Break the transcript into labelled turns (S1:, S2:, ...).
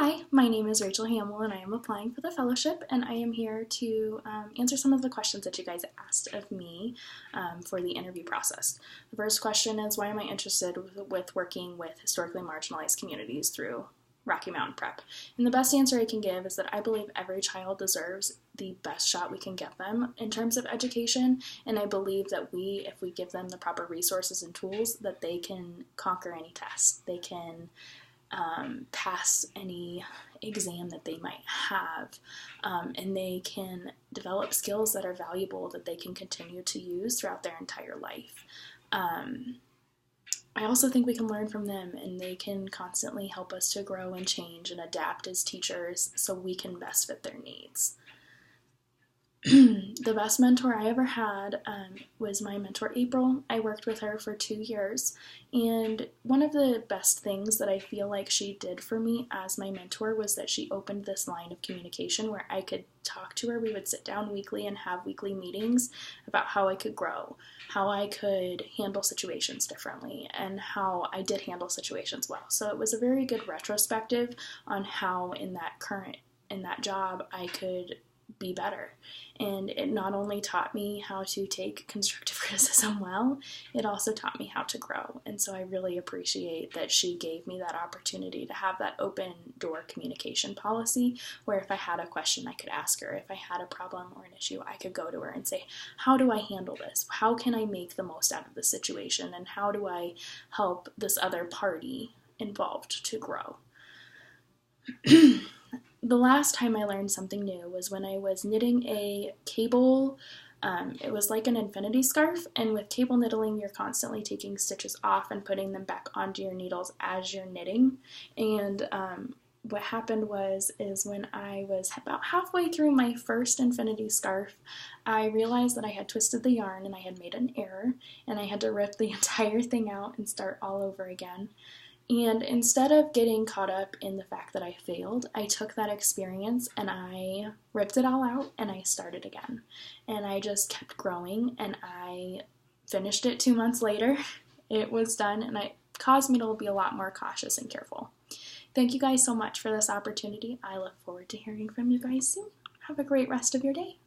S1: Hi, my name is Rachel Hammel and I am applying for the fellowship, and I am here to answer some of the questions that you guys asked of me for the interview process. The first question is, why am I interested with working with historically marginalized communities through Rocky Mountain Prep? And the best answer I can give is that I believe every child deserves the best shot we can get them in terms of education, and I believe that if we give them the proper resources and tools, that they can conquer any test. They can pass any exam that they might have, and they can develop skills that are valuable that they can continue to use throughout their entire life. I also think we can learn from them, and they can constantly help us to grow and change and adapt as teachers so we can best fit their needs. The best mentor I ever had was my mentor, April. I worked with her for 2 years, and one of the best things that I feel like she did for me as my mentor was that she opened this line of communication where I could talk to her. We would sit down weekly and have weekly meetings about how I could grow, how I could handle situations differently, and how I did handle situations well. So it was a very good retrospective on how in that job I could be better. And it not only taught me how to take constructive criticism well, it also taught me how to grow. And so I really appreciate that she gave me that opportunity to have that open door communication policy where if I had a question, I could ask her. If I had a problem or an issue, I could go to her and say, how do I handle this? How can I make the most out of the situation? And how do I help this other party involved to grow? The last time I learned something new was when I was knitting a cable. It was like an infinity scarf, and with cable knitting, you're constantly taking stitches off and putting them back onto your needles as you're knitting. And what happened is when I was about halfway through my first infinity scarf, I realized that I had twisted the yarn and I had made an error, and I had to rip the entire thing out and start all over again. And instead of getting caught up in the fact that I failed, I took that experience and I ripped it all out and I started again. And I just kept growing, and I finished it 2 months later. It was done, and it caused me to be a lot more cautious and careful. Thank you guys so much for this opportunity. I look forward to hearing from you guys soon. Have a great rest of your day.